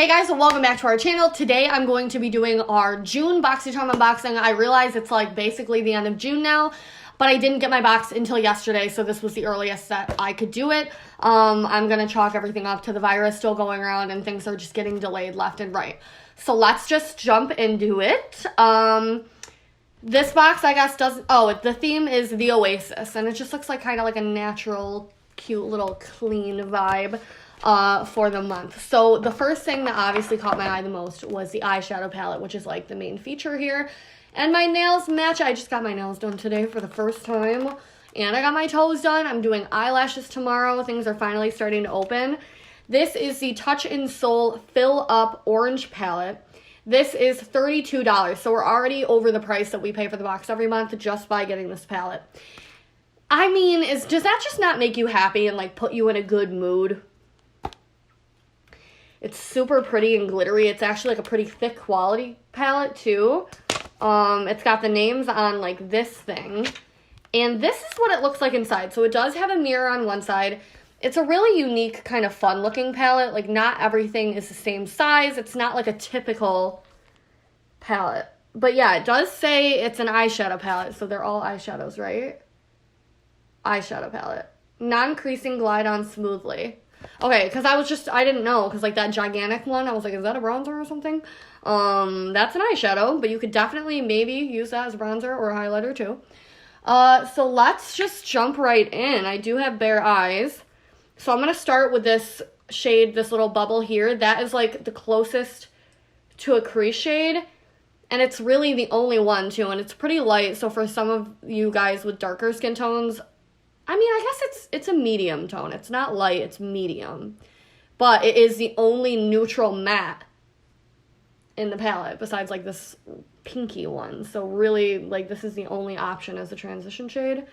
Hey guys, and welcome back to our channel. Today I'm going to be doing our June Boxycharm unboxing. I realize it's like basically the end of June now, but I didn't get my box until yesterday, so this was the earliest that I could do it. I'm going to chalk everything up to the virus still going around and things are just getting delayed left and right. So let's just jump into it. This box, I guess, the theme is the Oasis, and it just looks like kind of like a natural, cute little clean vibe for the month. So the first thing that obviously caught my eye the most was the eyeshadow palette, which is like the main feature here. And my nails match. I just got my nails done today for the first time, and I got my toes done. I'm doing eyelashes tomorrow. Things are finally starting to open. This is the Touch in Soul Fill Up Orange palette. This is $32, so we're already over the price that we pay for the box every month just by getting this palette. I mean, does that just not make you happy and like put you in a good mood? It's super pretty and glittery. It's actually like a pretty thick quality palette too. It's got the names on like this thing. And this is what it looks like inside. So it does have a mirror on one side. It's a really unique kind of fun looking palette. Like not everything is the same size. It's not like a typical palette. But yeah, it does say it's an eyeshadow palette. So they're all eyeshadows, right? Eyeshadow palette. Non-creasing, glide on smoothly. Okay, because I didn't know, because like that gigantic one, I was like, is that a bronzer or something? That's an eyeshadow, but you could definitely maybe use that as a bronzer or a highlighter too. So let's just jump right in. I do have bare eyes. So I'm going to start with this shade, this little bubble here. That is like the closest to a crease shade, and it's really the only one too, and it's pretty light. So for some of you guys with darker skin tones, I mean, I guess it's a medium tone. It's not light, it's medium. But it is the only neutral matte in the palette besides like this pinky one. So really, like, this is the only option as a transition shade.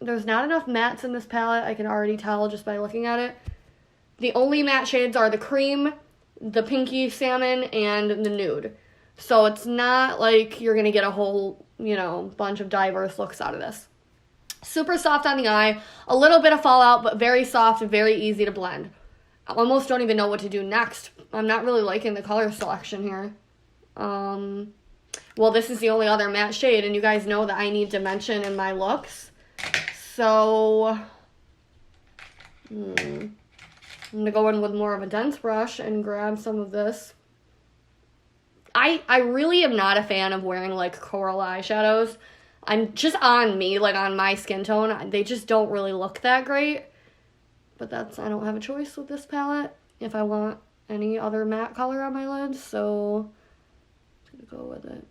There's not enough mattes in this palette. I can already tell just by looking at it. The only matte shades are the cream, the pinky salmon, and the nude. So it's not like you're going to get a whole, bunch of diverse looks out of this. Super soft on the eye, a little bit of fallout, but very soft and very easy to blend. I almost don't even know what to do next. I'm not really liking the color selection here. Well, this is the only other matte shade, and you guys know that I need dimension in my looks. So, I'm going to go in with more of a dense brush and grab some of this. I really am not a fan of wearing, like, coral eyeshadows. I'm just on me, like on my skin tone. They just don't really look that great. But I don't have a choice with this palette if I want any other matte color on my lids. So, I'm going to go with it.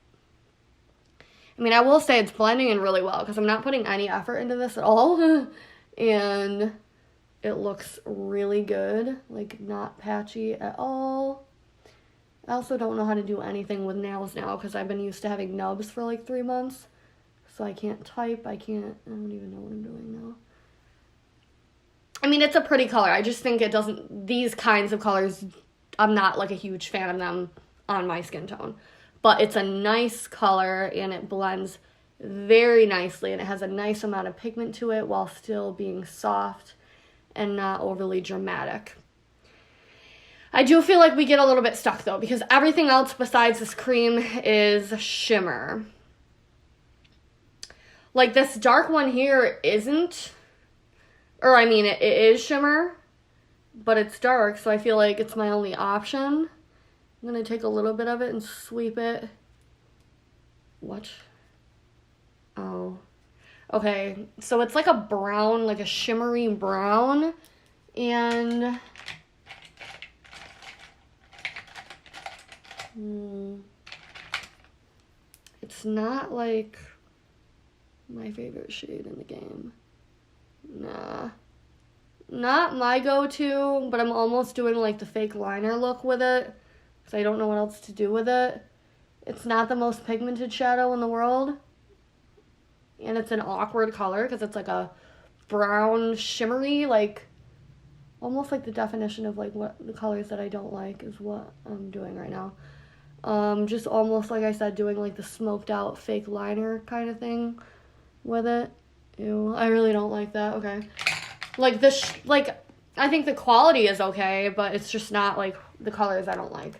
I mean, I will say it's blending in really well because I'm not putting any effort into this at all. And it looks really good. Like, not patchy at all. I also don't know how to do anything with nails now because I've been used to having nubs for like 3 months. So I can't type, I don't even know what I'm doing now. I mean, it's a pretty color. I just think these kinds of colors, I'm not like a huge fan of them on my skin tone. But it's a nice color and it blends very nicely and it has a nice amount of pigment to it while still being soft and not overly dramatic. I do feel like we get a little bit stuck though because everything else besides this cream is shimmer. Like, this dark one here isn't, or I mean, it is shimmer, but it's dark, so I feel like it's my only option. I'm going to take a little bit of it and sweep it. What? Oh. Okay, so it's like a brown, like a shimmery brown, and it's not like my favorite shade in the game. Nah. Not my go-to, but I'm almost doing like the fake liner look with it because I don't know what else to do with it. It's not the most pigmented shadow in the world. And it's an awkward color because it's like a brown shimmery, like almost like the definition of like what the colors that I don't like is what I'm doing right now. Just almost like I said, doing like the smoked out fake liner kind of thing with it. Ew, I really don't like that. Okay. Like this, I think the quality is okay, but it's just not like the colors I don't like.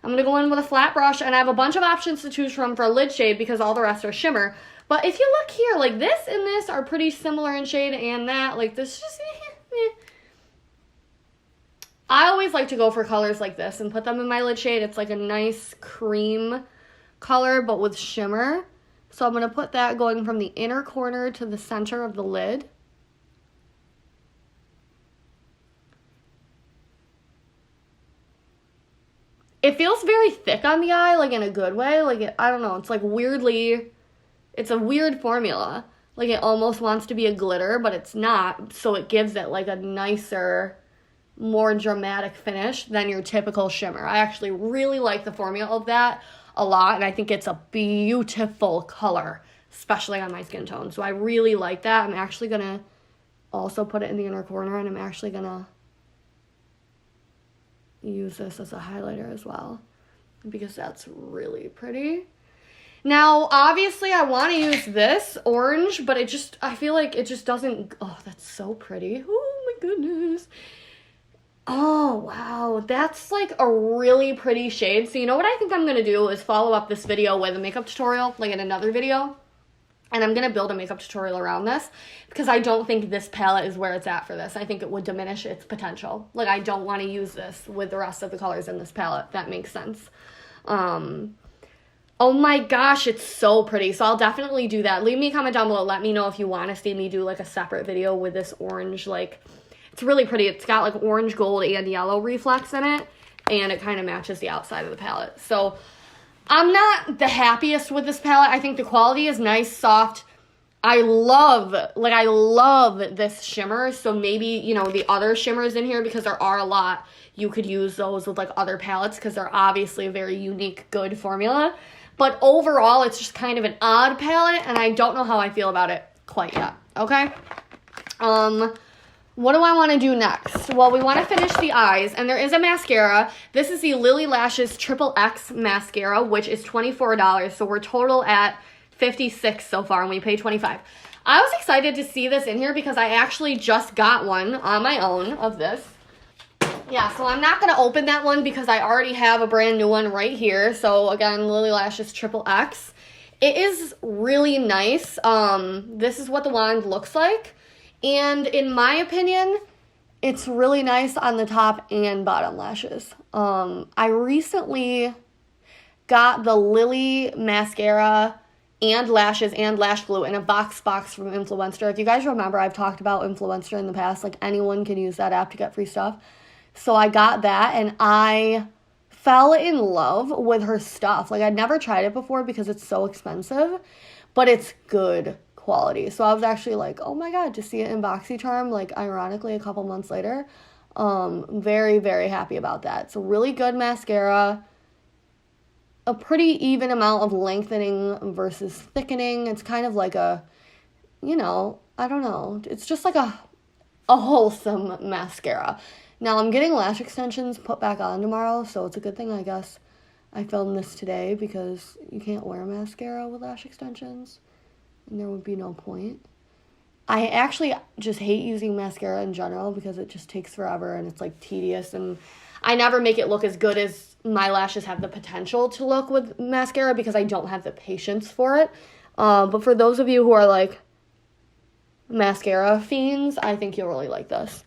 I'm going to go in with a flat brush, and I have a bunch of options to choose from for a lid shade because all the rest are shimmer. But if you look here, like this and this are pretty similar in shade, and that, like this just, I always like to go for colors like this and put them in my lid shade. It's like a nice cream color, but with shimmer. So I'm going to put that going from the inner corner to the center of the lid. It feels very thick on the eye, like in a good way. Like, I don't know, it's like weirdly, it's a weird formula. Like it almost wants to be a glitter, but it's not. So it gives it like a nicer, more dramatic finish than your typical shimmer. I actually really like the formula of that a lot, and I think it's a beautiful color, especially on my skin tone. So I really like that. I'm actually going to also put it in the inner corner, and I'm actually going to use this as a highlighter as well because that's really pretty. Now, obviously, I want to use this orange, but I feel like it just doesn't, oh, that's so pretty. Oh, my goodness. Oh, wow. That's like a really pretty shade. So you know what I think I'm going to do is follow up this video with a makeup tutorial, like in another video. And I'm going to build a makeup tutorial around this because I don't think this palette is where it's at for this. I think it would diminish its potential. Like, I don't want to use this with the rest of the colors in this palette. That makes sense. Oh my gosh, it's so pretty. So I'll definitely do that. Leave me a comment down below. Let me know if you want to see me do like a separate video with this orange. Like, it's really pretty. It's got like orange, gold, and yellow reflex in it. And it kind of matches the outside of the palette. So I'm not the happiest with this palette. I think the quality is nice, soft. I love this shimmer. So maybe, you know, the other shimmers in here, because there are a lot, you could use those with like other palettes because they're obviously a very unique, good formula. But overall, it's just kind of an odd palette, and I don't know how I feel about it quite yet, okay? What do I want to do next? Well, we want to finish the eyes, and there is a mascara. This is the Lily Lashes Triple X Mascara, which is $24, so we're total at $56 so far, and we paid $25. I was excited to see this in here because I actually just got one on my own of this. Yeah, so I'm not going to open that one because I already have a brand new one right here. So, again, Lily Lashes Triple X. It is really nice. This is what the wand looks like. And in my opinion, it's really nice on the top and bottom lashes. I recently got the Lily mascara and lashes and lash glue in a box from Influencer. If you guys remember, I've talked about Influencer in the past. Like, anyone can use that app to get free stuff. So I got that, and I fell in love with her stuff. Like, I'd never tried it before because it's so expensive, but it's good quality. So I was actually like, oh my god, to see it in Boxycharm, like, ironically, a couple months later. Very, very happy about that. It's a really good mascara. A pretty even amount of lengthening versus thickening. It's kind of like a, you know, I don't know. It's just like a wholesome mascara. Now, I'm getting lash extensions put back on tomorrow, so it's a good thing, I guess, I filmed this today because you can't wear mascara with lash extensions, and there would be no point. I actually just hate using mascara in general because it just takes forever and it's, like, tedious, and I never make it look as good as my lashes have the potential to look with mascara because I don't have the patience for it. But for those of you who are, like, mascara fiends, I think you'll really like this.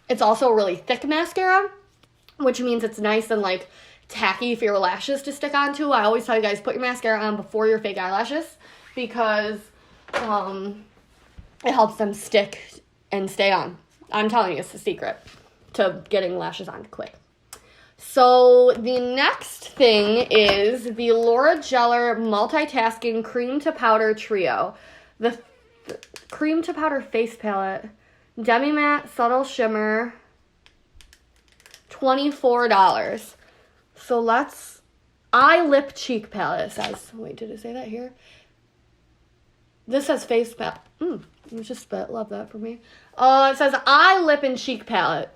It's also a really thick mascara, which means it's nice and, like, tacky for your lashes to stick onto. I always tell you guys, put your mascara on before your fake eyelashes because it helps them stick and stay on. I'm telling you, it's the secret to getting lashes on quick. So the next thing is the Laura Geller Multitasking Cream to Powder Trio. The Cream to Powder Face Palette. Demi Matte Subtle Shimmer, $24. So let's, eye lip cheek palette, it says. Wait, did it say that here? This says face palette. It just spit, love that for me. It says eye, lip, and cheek palette.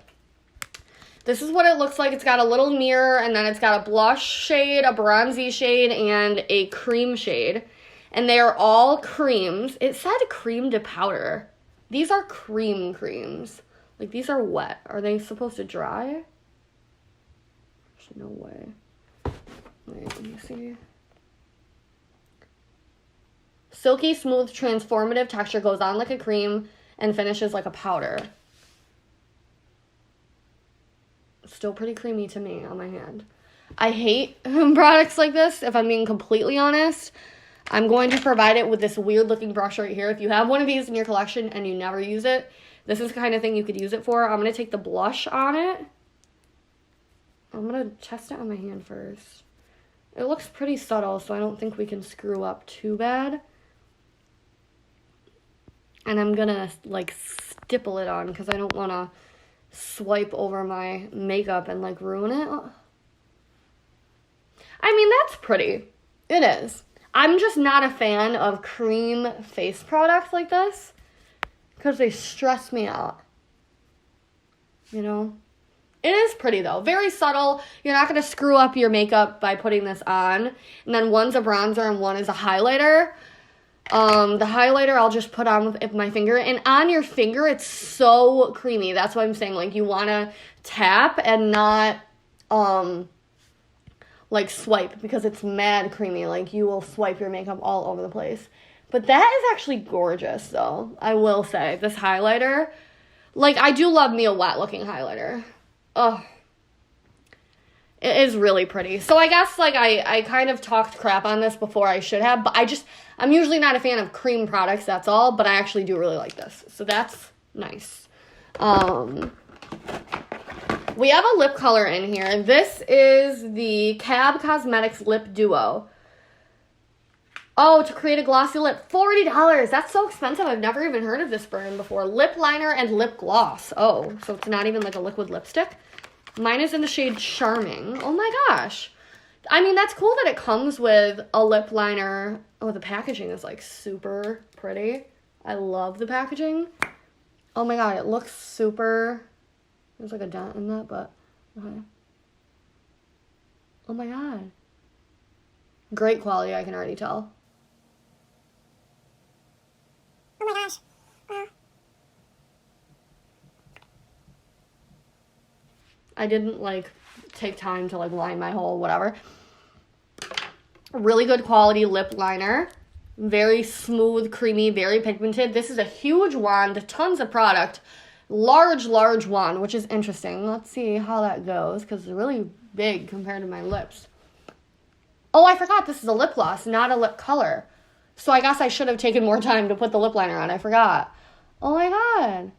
This is what it looks like. It's got a little mirror, and then it's got a blush shade, a bronzy shade, and a cream shade. And they are all creams. It said cream to powder. These are creams. Like, these are wet. Are they supposed to dry? no way. Wait, let me see. Silky, smooth, transformative texture, goes on like a cream and finishes like a powder. Still pretty creamy to me on my hand. I hate products like this, if I'm being completely honest. I'm going to provide it with this weird looking brush right here. If you have one of these in your collection and you never use it, this is the kind of thing you could use it for. I'm going to take the blush on it. I'm going to test it on my hand first. It looks pretty subtle, so I don't think we can screw up too bad. And I'm going to, like, stipple it on because I don't want to swipe over my makeup and, like, ruin it. I mean, that's pretty. It is. I'm just not a fan of cream face products like this because they stress me out. You know? It is pretty, though. Very subtle. You're not going to screw up your makeup by putting this on. And then one's a bronzer and one is a highlighter. The highlighter I'll just put on with my finger. And on your finger, it's so creamy. That's what I'm saying. Like, you want to tap and not, like, swipe. Because it's mad creamy. Like, you will swipe your makeup all over the place. But that is actually gorgeous, though. I will say. This highlighter. Like, I do love me a wet-looking highlighter. Oh, it is really pretty. So I guess, like, I kind of talked crap on this before I should have, but I'm usually not a fan of cream products, that's all, but I actually do really like this. So that's nice. We have a lip color in here. This is the Gerard Cosmetics Lip Duo. Oh, to create a glossy lip, $40. That's so expensive. I've never even heard of this brand before. Lip liner and lip gloss. Oh, so it's not even like a liquid lipstick. Mine is in the shade Charming. Oh my gosh. I mean, that's cool that it comes with a lip liner. Oh, the packaging is like super pretty. I love the packaging. Oh my god, it looks super... There's like a dent in that, but... Okay. Oh my god. Great quality, I can already tell. Oh my gosh. I didn't, like, take time to, like, line my hole, whatever. Really good quality lip liner. Very smooth, creamy, very pigmented. This is a huge wand, tons of product. Large wand, which is interesting. Let's see how that goes, because it's really big compared to my lips. Oh, I forgot, this is a lip gloss, not a lip color. So I guess I should have taken more time to put the lip liner on. I forgot. Oh my god.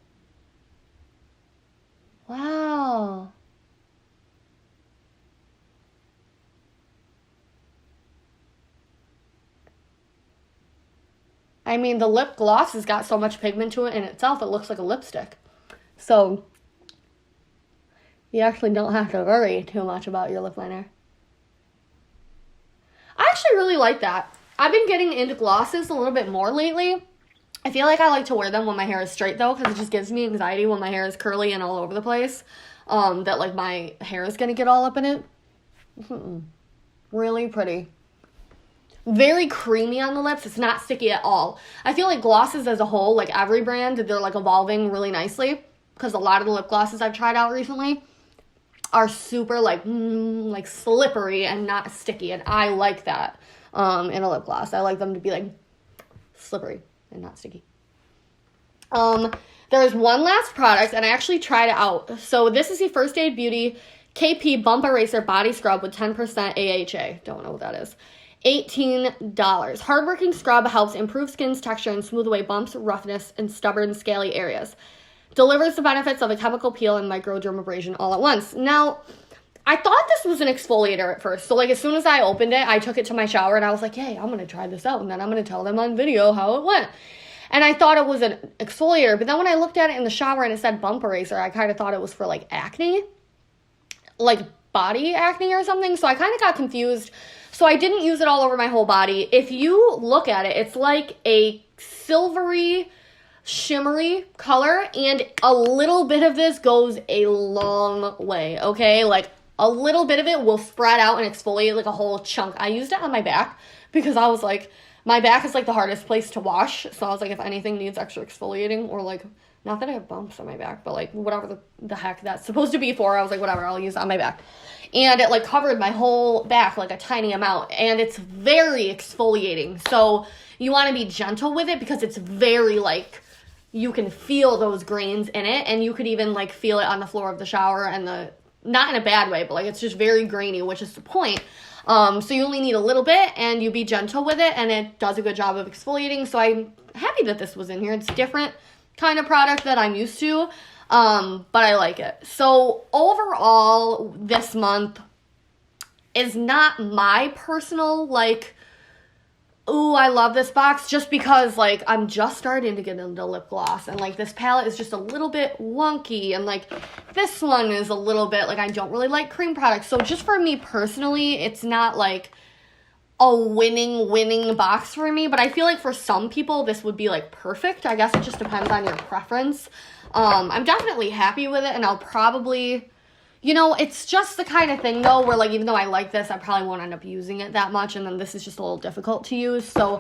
Wow. I mean, the lip gloss has got so much pigment to it in itself, it looks like a lipstick. So, you actually don't have to worry too much about your lip liner. I actually really like that. I've been getting into glosses a little bit more lately. I feel like I like to wear them when my hair is straight, though, because it just gives me anxiety when my hair is curly and all over the place. That, like, my hair is going to get all up in it. Really pretty. Very creamy on the lips. It's not sticky at all. I feel like glosses as a whole, like every brand, they're like evolving really nicely because a lot of the lip glosses I've tried out recently are super like slippery and not sticky, and I like that in a lip gloss. I like them to be like slippery and not sticky. There's one last product, and I actually tried it out. So this is the First Aid Beauty KP Bump Eraser Body Scrub with 10% AHA. Don't know what that is. $18. Hardworking scrub helps improve skin's texture and smooth away bumps, roughness, and stubborn, scaly areas. Delivers the benefits of a chemical peel and microdermabrasion all at once. Now, I thought this was an exfoliator at first. So, like, as soon as I opened it, I took it to my shower, and I was like, hey, I'm going to try this out, and then I'm going to tell them on video how it went. And I thought it was an exfoliator, but then when I looked at it in the shower and it said bump eraser, I kind of thought it was for, like, acne. Like, body acne or something. So I kind of got confused. So I didn't use it all over my whole body. If you look at it, it's like a silvery, shimmery color, and a little bit of this goes a long way, okay? Like, a little bit of it will spread out and exfoliate like a whole chunk. I used it on my back because I was like, my back is like the hardest place to wash, so I was like, if anything needs extra exfoliating, or like, not that I have bumps on my back, but like, whatever the heck that's supposed to be for, I was like, whatever, I'll use it on my back. and it like covered my whole back like a tiny amount, and it's very exfoliating. So you want to be gentle with it because it's very like, you can feel those grains in it, and you could even like feel it on the floor of the shower, and not in a bad way, but like it's just very grainy, which is the point. So you only need a little bit, and you be gentle with it, and it does a good job of exfoliating. So I'm happy that this was in here. It's different kind of product that I'm used to, but I like it. So overall, this month is not my personal like, ooh, I love this box, just because like I'm just starting to get into lip gloss, and like this palette is just a little bit wonky, and like this one is a little bit like, I don't really like cream products. So just for me personally, it's not like a winning box for me, but I feel like for some people this would be like perfect. I guess it just depends on your preference. I'm definitely happy with it, and I'll probably, you know, it's just the kind of thing though where like, even though I like this, I probably won't end up using it that much, and then this is just a little difficult to use. So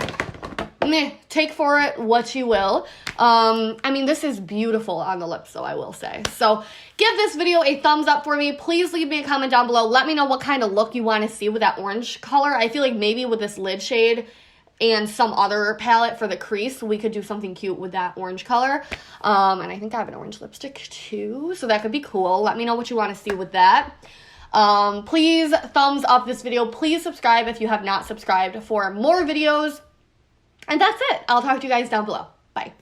meh, take for it what you will. I mean, this is beautiful on the lips, though, I will say. So give this video a thumbs up for me. Please leave me a comment down below. Let me know what kind of look you want to see with that orange color. I feel like maybe with this lid shade and some other palette for the crease, we could do something cute with that orange color. And I think I have an orange lipstick too, so that could be cool. Let me know what you want to see with that. Please thumbs up this video. Please subscribe if you have not subscribed for more videos. And that's it. I'll talk to you guys down below. Bye.